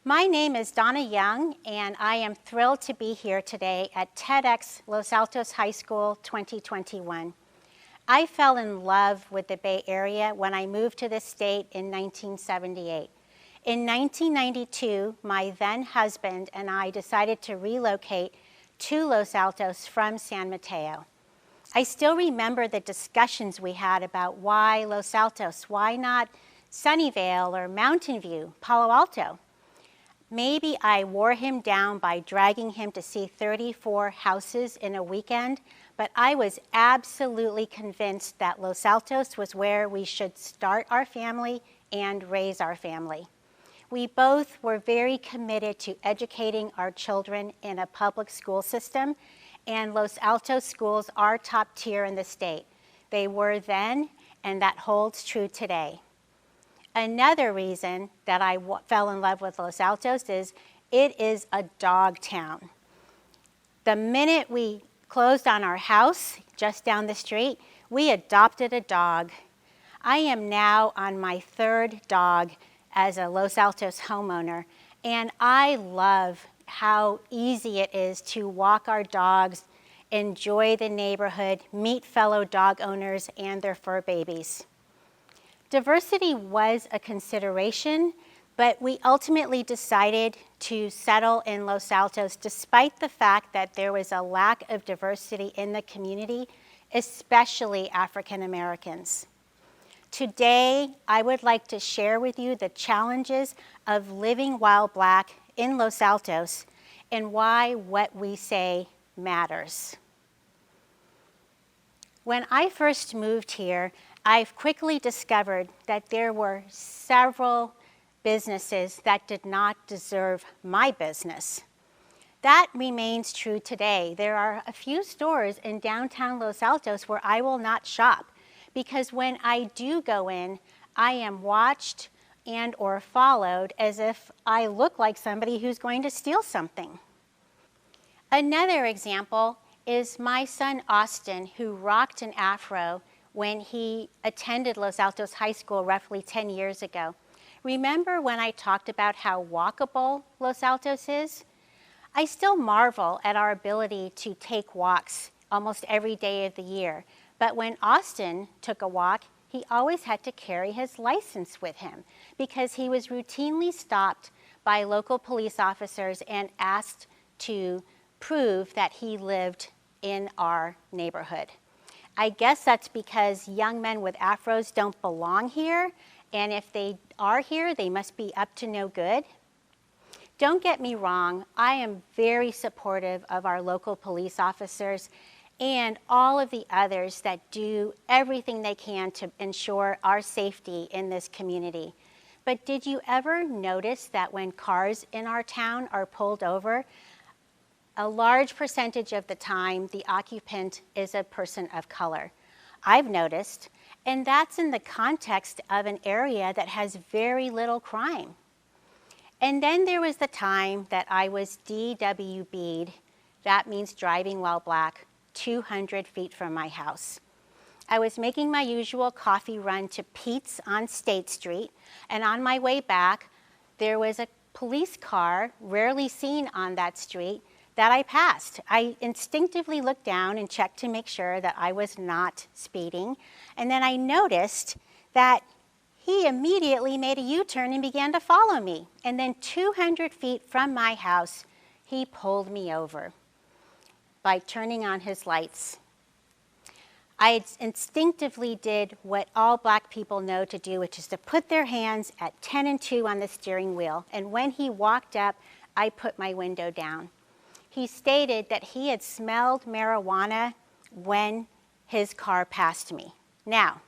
My name is Donna Young, and I am thrilled to be here today at TEDx Los Altos High School 2021. I fell in love with the Bay Area when I moved to the state in 1978. In 1992, my then husband and I decided to relocate to Los Altos from San Mateo. I still remember the discussions we had about why Los Altos, why not Sunnyvale or Mountain View, Palo Alto? Maybe I wore him down by dragging him to see 34 houses in a weekend, but I was absolutely convinced that Los Altos was where we should start our family and raise our family. We both were very committed to educating our children in a public school system, and Los Altos schools are top tier in the state. They were then, and that holds true today. Another reason that I fell in love with Los Altos is it is a dog town. The minute we closed on our house just down the street, we adopted a dog. I am now on my third dog as a Los Altos homeowner, and I love how easy it is to walk our dogs, enjoy the neighborhood, meet fellow dog owners and their fur babies. Diversity was a consideration, but we ultimately decided to settle in Los Altos despite the fact that there was a lack of diversity in the community, especially African Americans. Today, I would like to share with you the challenges of living while Black in Los Altos and why what we say matters. When I first moved here, I've quickly discovered that there were several businesses that did not deserve my business. That remains true today. There are a few stores in downtown Los Altos where I will not shop because when I do go in, I am watched and or followed as if I look like somebody who's going to steal something. Another example is my son Austin, who rocked an afro when he attended Los Altos High School roughly 10 years ago. Remember when I talked about how walkable Los Altos is? I still marvel at our ability to take walks almost every day of the year. But when Austin took a walk, he always had to carry his license with him because he was routinely stopped by local police officers and asked to prove that he lived in our neighborhood. I guess that's because young men with afros don't belong here, and if they are here, they must be up to no good. Don't get me wrong, I am very supportive of our local police officers and all of the others that do everything they can to ensure our safety in this community. But did you ever notice that when cars in our town are pulled over, a large percentage of the time, the occupant is a person of color? I've noticed, and that's in the context of an area that has very little crime. And then there was the time that I was DWB'd, that means driving while Black, 200 feet from my house. I was making my usual coffee run to Pete's on State Street, and on my way back, there was a police car, rarely seen on that street, that I passed. I instinctively looked down and checked to make sure that I was not speeding. And then I noticed that he immediately made a U-turn and began to follow me. And then 200 feet from my house, he pulled me over by turning on his lights. I instinctively did what all Black people know to do, which is to put their hands at 10 and 2 on the steering wheel. And when he walked up, I put my window down. He stated that he had smelled marijuana when his car passed me. Now,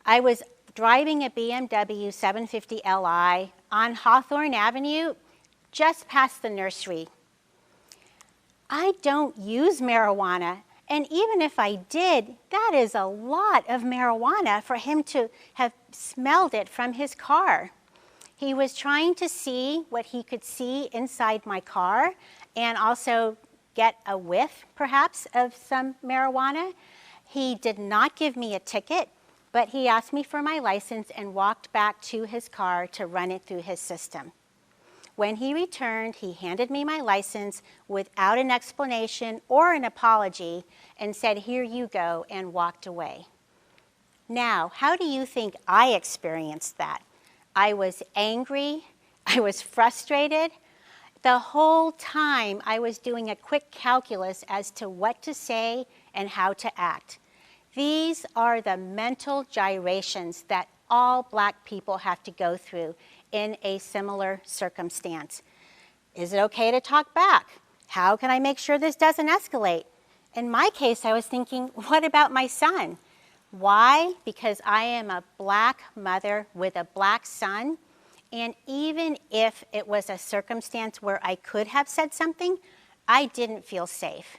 I was driving a BMW 750 Li on Hawthorne Avenue, just past the nursery. I don't use marijuana, and even if I did, that is a lot of marijuana for him to have smelled it from his car. He was trying to see what he could see inside my car and also get a whiff, perhaps, of some marijuana. He did not give me a ticket, but he asked me for my license and walked back to his car to run it through his system. When he returned, he handed me my license without an explanation or an apology and said, "Here you go," and walked away. Now, how do you think I experienced that? I was angry. I was frustrated. The whole time I was doing a quick calculus as to what to say and how to act. These are the mental gyrations that all Black people have to go through in a similar circumstance. Is it okay to talk back? How can I make sure this doesn't escalate? In my case, I was thinking, what about my son? Why? Because I am a Black mother with a Black son. And even if it was a circumstance where I could have said something, I didn't feel safe.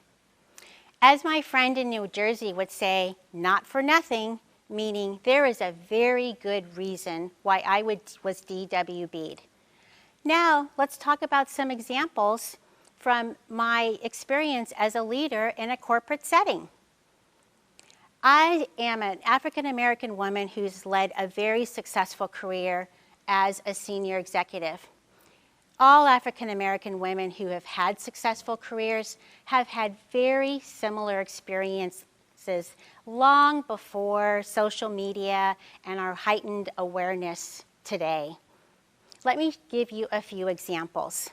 As my friend in New Jersey would say, not for nothing, meaning there is a very good reason why I was DWB'd. Now, let's talk about some examples from my experience as a leader in a corporate setting. I am an African American woman who's led a very successful career as a senior executive. All African American women who have had successful careers have had very similar experiences long before social media and our heightened awareness today. Let me give you a few examples.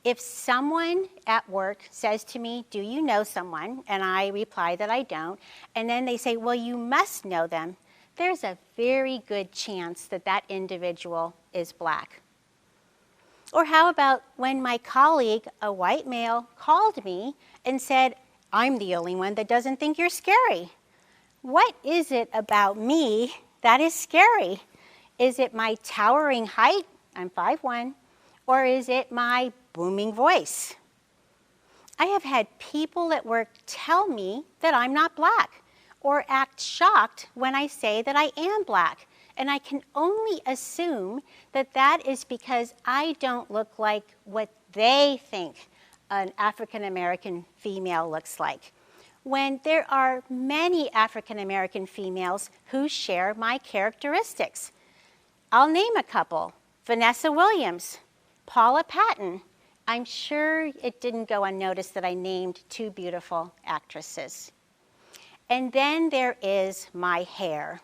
If someone at work says to me, "Do you know someone?" and I reply that I don't, and then they say, "Well, you must know them," there's a very good chance that that individual is Black. Or how about when my colleague, a white male, called me and said, "I'm the only one that doesn't think you're scary." What is it about me that is scary? Is it my towering height? I'm 5'1", or is it my booming voice? I have had people at work tell me that I'm not Black, or act shocked when I say that I am Black. And I can only assume that that is because I don't look like what they think an African American female looks like, when there are many African American females who share my characteristics. I'll name a couple: Vanessa Williams, Paula Patton. I'm sure it didn't go unnoticed that I named two beautiful actresses. And then there is my hair.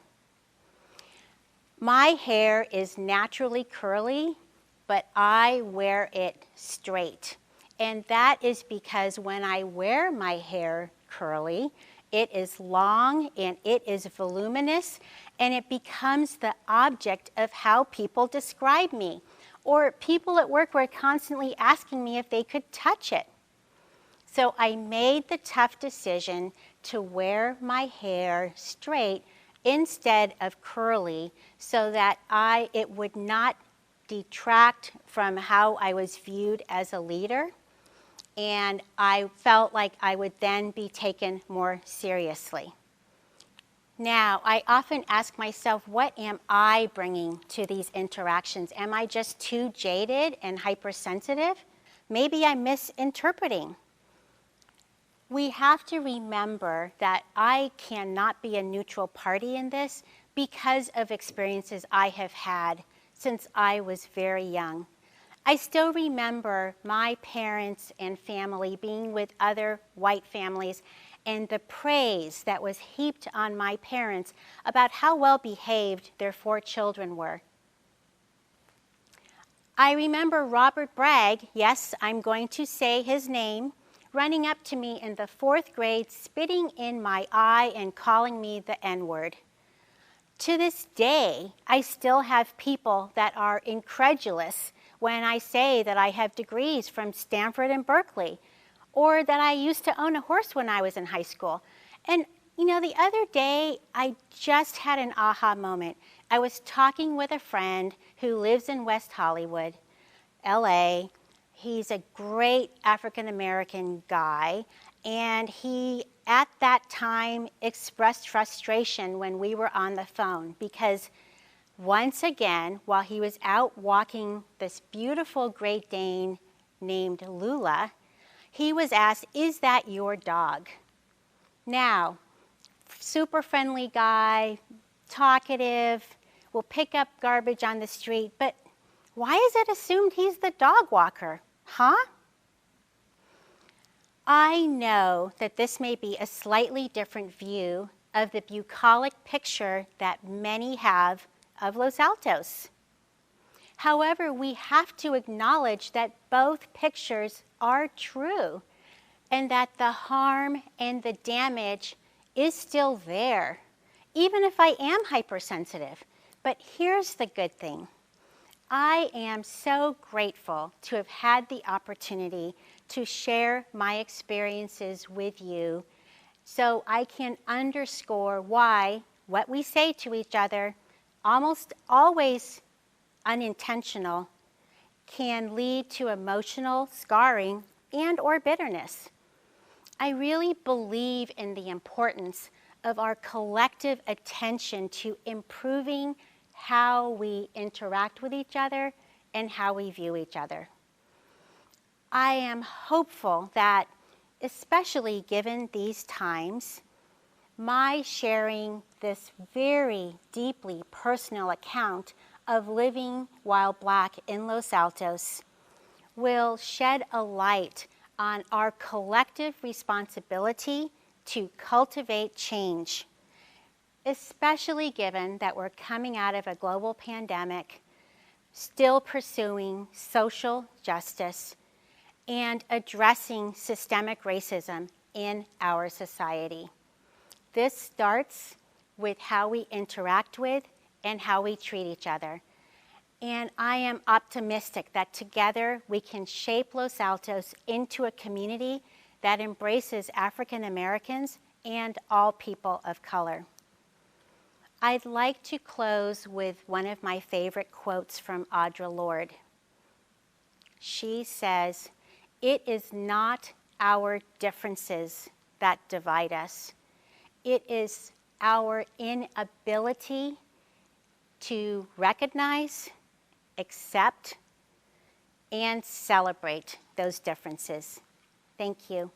My hair is naturally curly, but I wear it straight. And that is because when I wear my hair curly, it is long and it is voluminous, and it becomes the object of how people describe me. Or people at work were constantly asking me if they could touch it. So I made the tough decision to wear my hair straight instead of curly, so that it would not detract from how I was viewed as a leader, and I felt like I would then be taken more seriously. Now, I often ask myself, what am I bringing to these interactions? Am I just too jaded and hypersensitive? Maybe I'm misinterpreting. We have to remember that I cannot be a neutral party in this because of experiences I have had since I was very young. I still remember my parents and family being with other white families and the praise that was heaped on my parents about how well behaved their 4 children were. I remember Robert Bragg, yes, I'm going to say his name, running up to me in the 4th grade, spitting in my eye and calling me the N-word. To this day, I still have people that are incredulous when I say that I have degrees from Stanford and Berkeley, or that I used to own a horse when I was in high school. And you know, the other day, I just had an aha moment. I was talking with a friend who lives in West Hollywood, LA. He's a great African-American guy, and he, at that time, expressed frustration when we were on the phone because once again, while he was out walking this beautiful Great Dane named Lula, he was asked, "Is that your dog?" Now, super friendly guy, talkative, will pick up garbage on the street, but Why is it assumed he's the dog walker? Huh? I know that this may be a slightly different view of the bucolic picture that many have of Los Altos. However, we have to acknowledge that both pictures are true and that the harm and the damage is still there, even if I am hypersensitive. But here's the good thing. I am so grateful to have had the opportunity to share my experiences with you so I can underscore why what we say to each other, almost always unintentional, can lead to emotional scarring and or bitterness. I really believe in the importance of our collective attention to improving how we interact with each other and how we view each other. I am hopeful that, especially given these times, my sharing this very deeply personal account of living while Black in Los Altos will shed a light on our collective responsibility to cultivate change, especially given that we're coming out of a global pandemic, still pursuing social justice and addressing systemic racism in our society. This starts with how we interact with and how we treat each other. And I am optimistic that together we can shape Los Altos into a community that embraces African Americans and all people of color. I'd like to close with one of my favorite quotes from Audre Lorde. She says, "It is not our differences that divide us. It is our inability to recognize, accept, and celebrate those differences." Thank you.